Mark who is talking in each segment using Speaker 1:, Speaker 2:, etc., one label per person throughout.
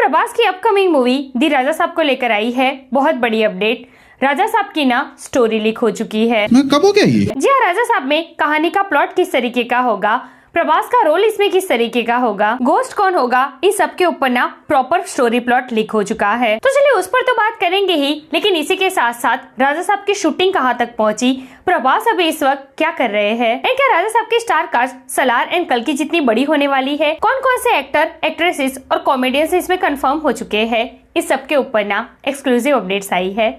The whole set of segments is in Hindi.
Speaker 1: प्रभास की upcoming movie the Raja Saab को लेकर आई है बहुत बड़ी अपडेट। राजा साहब की ना स्टोरी लीक हो चुकी है।
Speaker 2: कब हो गया ये?
Speaker 1: जी हाँ, राजा साहब में कहानी का प्लॉट किस तरीके का होगा, प्रभास का रोल इसमें किस तरीके का होगा, गोस्ट कौन होगा, इन सब के ऊपर ना प्रॉपर स्टोरी प्लॉट लीक हो चुका है। तो चलिए उस पर तो बात करेंगे ही, लेकिन इसी के साथ साथ राजा साहब की शूटिंग कहाँ तक पहुंची, प्रभास अभी इस वक्त क्या कर रहे हैं, एंड क्या राजा साहब की स्टार कास्ट सलार एंड कल्कि जितनी बड़ी होने वाली है, कौन कौन से एक्टर, एक्ट्रेसेस और कॉमेडियंस इसमें कंफर्म हो चुके हैं, इस सब के ऊपर ना एक्सक्लूसिव अपडेट्स आई है।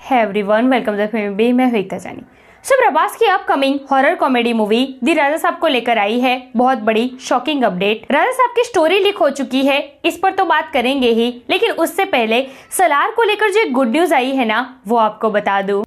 Speaker 1: Hey everyone, welcome to film B, मैं एकता जानी। प्रभास की upcoming horror comedy movie the Raja Saab को लेकर आई है बहुत बड़ी शॉकिंग अपडेट। राजा साहब की स्टोरी लीक हो चुकी है, इस पर तो बात करेंगे ही, लेकिन उससे पहले सलार को लेकर जो एक गुड न्यूज आई है ना, वो आपको बता दूं।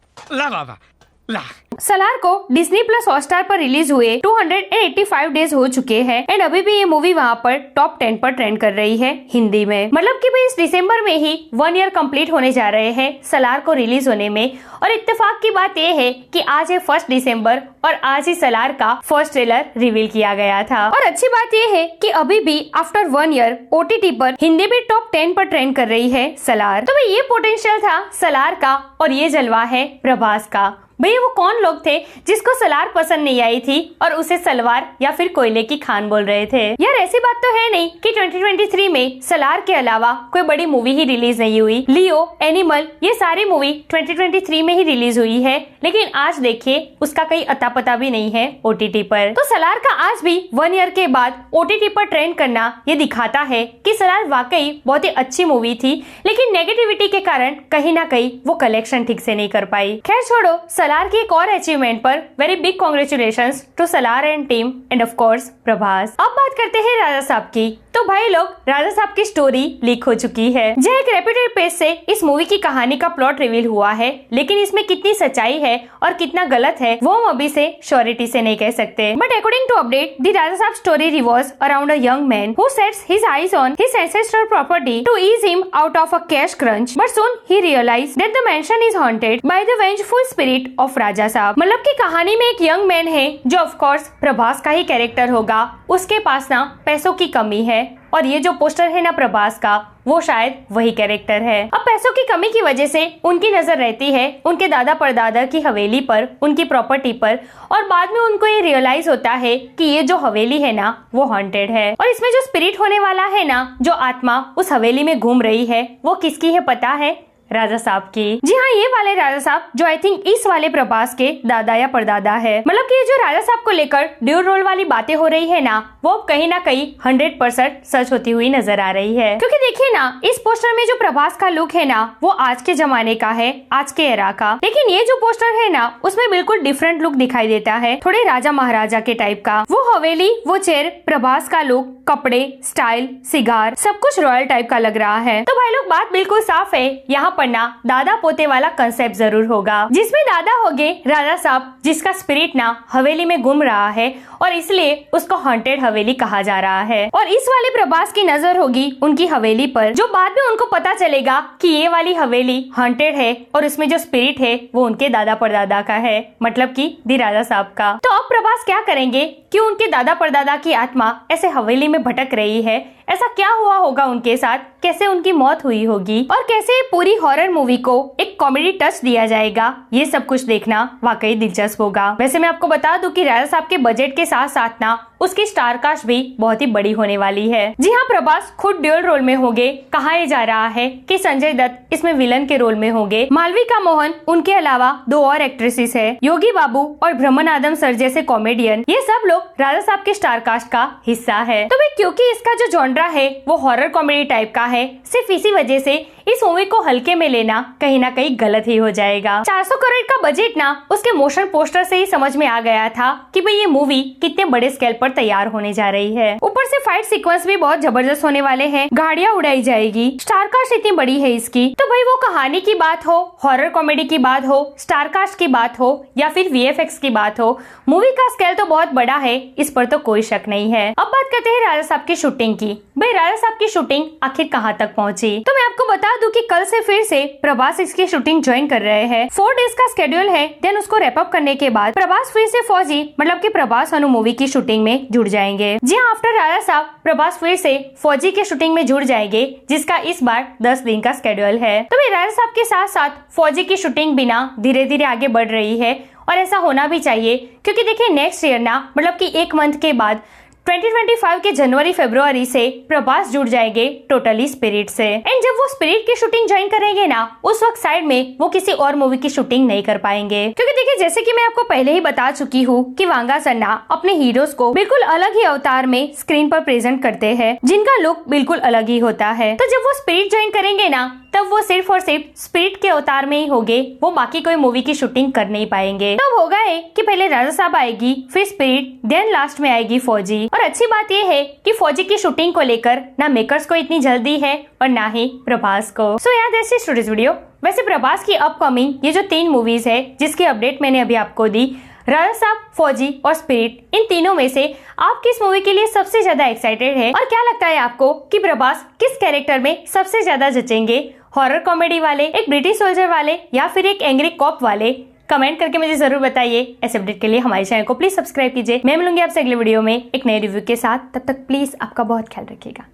Speaker 1: सलार को डिज्नी प्लस हॉटस्टार पर रिलीज हुए 285 डेज हो चुके हैं एंड अभी भी ये मूवी वहाँ पर टॉप 10 पर ट्रेंड कर रही है हिंदी में। मतलब कि भाई इस दिसंबर में ही 1 ईयर कंप्लीट होने जा रहे हैं सलार को रिलीज होने में। और इत्तेफाक की बात ये है कि आज है 1 दिसंबर और आज ही सलार का फर्स्ट ट्रेलर रिवील किया गया था। और अच्छी बात ये है कि अभी भी आफ्टर 1 ईयर OTT पर हिंदी में टॉप 10 पर ट्रेंड कर रही है सलार। तो भाई ये पोटेंशियल था सलार का और ये जलवा है प्रभास का। भैया वो कौन लोग थे जिसको सलार पसंद नहीं आई थी और उसे सलवार या फिर कोयले की खान बोल रहे थे। यार ऐसी बात तो है नहीं कि 2023 में सलार के अलावा कोई बड़ी मूवी ही रिलीज नहीं हुई। लियो, एनिमल, ये सारी मूवी 2023 में ही रिलीज हुई है, लेकिन आज देखिए उसका कहीं अता पता भी नहीं है OTT पर। तो सलार का आज भी 1 ईयर के बाद OTT पर ट्रेंड करना ये दिखाता है कि सलार वाकई बहुत ही अच्छी मूवी थी, लेकिन नेगेटिविटी के कारण कहीं ना कहीं वो कलेक्शन ठीक से नहीं कर पाई। खैर छोड़ो, सलार की एक और अचीवमेंट पर very big congratulations to Salaar and team and of course Prabhas. अब बात करते हैं राजा साहब की। तो भाई लोग, राजा साहब की स्टोरी लीक हो चुकी है। जो एक रेप्यूटेड पेज से इस मूवी की कहानी का प्लॉट रिवील हुआ है, लेकिन इसमें कितनी सच्चाई है और कितना गलत है वो हम अभी से श्योरिटी से नहीं कह सकते। But according to update, the Raja Sahab story revolves around a young man who sets his eyes on his ancestral property to ease him out of a cash crunch, but soon he realized that the mansion is haunted by the vengeful spirit of राजा साहब। मतलब की कहानी में एक यंग मैन है जो ऑफ कोर्स प्रभास का ही कैरेक्टर होगा। उसके पास ना पैसों की कमी है और ये जो पोस्टर है ना प्रभास का, वो शायद वही कैरेक्टर है। अब पैसों की कमी की वजह से उनकी नजर रहती है उनके दादा परदादा की हवेली पर, उनकी प्रॉपर्टी पर, और बाद में उनको ये रियलाइज होता है कि ये जो हवेली है ना वो हॉन्टेड है और इसमें जो स्पिरिट होने वाला है ना, जो आत्मा उस हवेली में घूम रही है, वो किसकी है पता है? राजा साहब की। जी हाँ, ये वाले राजा साहब जो आई थिंक इस वाले प्रभास के दादा या परदादा है। मतलब कि ये जो राजा साहब को लेकर ड्यूल रोल वाली बातें हो रही है ना, वो कहीं ना कहीं 100% सच होती हुई नजर आ रही है। क्योंकि देखिए ना, इस पोस्टर में जो प्रभास का लुक है ना, वो आज के जमाने का है, आज के एरा का। लेकिन ये जो पोस्टर है ना, उसमें बिल्कुल डिफरेंट लुक दिखाई देता है, थोड़े राजा महाराजा के टाइप का। वो हवेली, वो चेयर, प्रभास का लुक, कपड़े, स्टाइल, सिगार, सब कुछ रॉयल टाइप का लग रहा है। तो भाई लोग, बात बिल्कुल साफ है, यहाँ पर ना दादा पोते वाला कंसेप्ट जरूर होगा, जिसमें दादा होगे राजा साहब, जिसका स्पिरिट ना हवेली में घूम रहा है और इसलिए उसको हॉन्टेड हवेली कहा जा रहा है। और इस वाले प्रभास की नजर होगी उनकी हवेली पर, जो बाद में उनको पता चलेगा कि ये वाली हवेली हॉन्टेड है और उसमें जो स्पिरिट है वो उनके दादा परदादा का है, मतलब कि दी राजा साहब का। तो अब प्रभास क्या करेंगे कि उनके दादा परदादा की आत्मा ऐसे हवेली में भटक रही है, ऐसा क्या हुआ होगा उनके साथ, कैसे उनकी मौत हुई होगी और कैसे पूरी हॉरर मूवी को एक कॉमेडी टच दिया जाएगा, ये सब कुछ देखना वाकई दिलचस्प होगा। वैसे मैं आपको बता दूं कि राजा साहब के बजट के साथ साथ ना उसकी स्टार कास्ट भी बहुत ही बड़ी होने वाली है। जी हाँ, प्रभास खुद ड्यूल रोल में होंगे। कहा यह जा रहा है कि संजय दत्त इसमें विलन के रोल में होंगे। मालविका मोहन, उनके अलावा 2 और एक्ट्रेसेस है, योगी बाबू और ब्रह्मानंदम सर जैसे कॉमेडियन, ये सब लोग राजा साहब के स्टार कास्ट का हिस्सा है। तो भाई क्योंकि इसका जो जॉनरा है वो हॉरर कॉमेडी टाइप का है, सिर्फ इसी वजह से इस मूवी को हल्के में लेना कहीं ना कहीं गलत ही हो जाएगा। 400 करोड़ का बजट ना उसके मोशन पोस्टर से ही समझ में आ गया था कि भाई ये मूवी कितने बड़े स्केल पर तैयार होने जा रही है। ऊपर से फाइट सीक्वेंस भी बहुत जबरदस्त होने वाले हैं, गाड़ियां उड़ाई जाएगी, स्टारकास्ट इतनी बड़ी है इसकी। तो भाई वो कहानी की बात हो, हॉरर कॉमेडी की बात हो, स्टारकास्ट की बात हो या फिर VFX की बात हो, मूवी का स्केल तो बहुत बड़ा है, इस पर तो कोई शक नहीं है। अब बात करते हैं राजा साहब की शूटिंग की। भाई राजा साहब की शूटिंग आखिर कहाँ तक पहुंची? तो मैं आपको बता दूं कि कल से फिर से प्रभास इसकी शूटिंग ज्वाइन कर रहे हैं। 4 डेज का स्केड्यूल है, देन उसको रैप अप करने के बाद प्रभास फिर से फौजी मतलब कि प्रभास अनु मूवी की शूटिंग में जुड़ जाएंगे। जी हाँ, आफ्टर राजा साहब प्रभास फिर से फौजी की शूटिंग में जुड़ जाएंगे, जिसका इस बार 10 दिन का स्केड्यूल है। तो भाई राजा साहब के साथ साथ फौजी की शूटिंग बिना धीरे धीरे आगे बढ़ रही है और ऐसा होना भी चाहिए, क्योंकि देखिए नेक्स्ट ईयर ना मतलब कि 1 मंथ के बाद 2025 के जनवरी फरवरी से प्रभास जुड़ जाएंगे टोटली स्पिरिट से। एंड जब वो स्पिरिट की शूटिंग ज्वाइन करेंगे ना, उस वक्त साइड में वो किसी और मूवी की शूटिंग नहीं कर पाएंगे, क्योंकि देखिए जैसे कि मैं आपको पहले ही बता चुकी हूँ कि वांगा सन्ना अपने हीरोज को बिल्कुल अलग ही अवतार में स्क्रीन पर प्रेजेंट करते हैं, जिनका लुक बिल्कुल अलग ही होता है। तो जब वो स्पिरिट ज्वाइन करेंगे ना, तब वो सिर्फ और सिर्फ स्पिरिट के अवतार में ही होंगे, वो बाकी कोई मूवी की शूटिंग कर नहीं पाएंगे। तब होगा कि पहले राजा साहब आएगी, फिर स्पिरिट, देन लास्ट में आएगी फौजी। और अच्छी बात ये है कि फौजी की शूटिंग को लेकर ना मेकर्स को इतनी जल्दी है और ना ही प्रभास को। सो यार दैट्स इट टुडेस वीडियो। वैसे प्रभास की अपकमिंग ये जो 3 मूवीज है जिसकी अपडेट मैंने अभी आपको दी, राजा साहब, फौजी और स्पिरिट, इन तीनों में से आप किस मूवी के लिए सबसे ज्यादा एक्साइटेड है और क्या लगता है आपको कि प्रभास किस कैरेक्टर में सबसे ज्यादा जचेंगे? हॉरर कॉमेडी वाले, एक ब्रिटिश सोल्जर वाले या फिर एक एंग्री कॉप वाले? कमेंट करके मुझे जरूर बताइए। ऐसे अपडेट के लिए हमारे चैनल को प्लीज सब्सक्राइब कीजिए। मैं मिलूंगी आपसे अगले वीडियो में एक नए रिव्यू के साथ। तब तक प्लीज आपका बहुत ख्याल रखिएगा।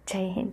Speaker 1: जय हिंद।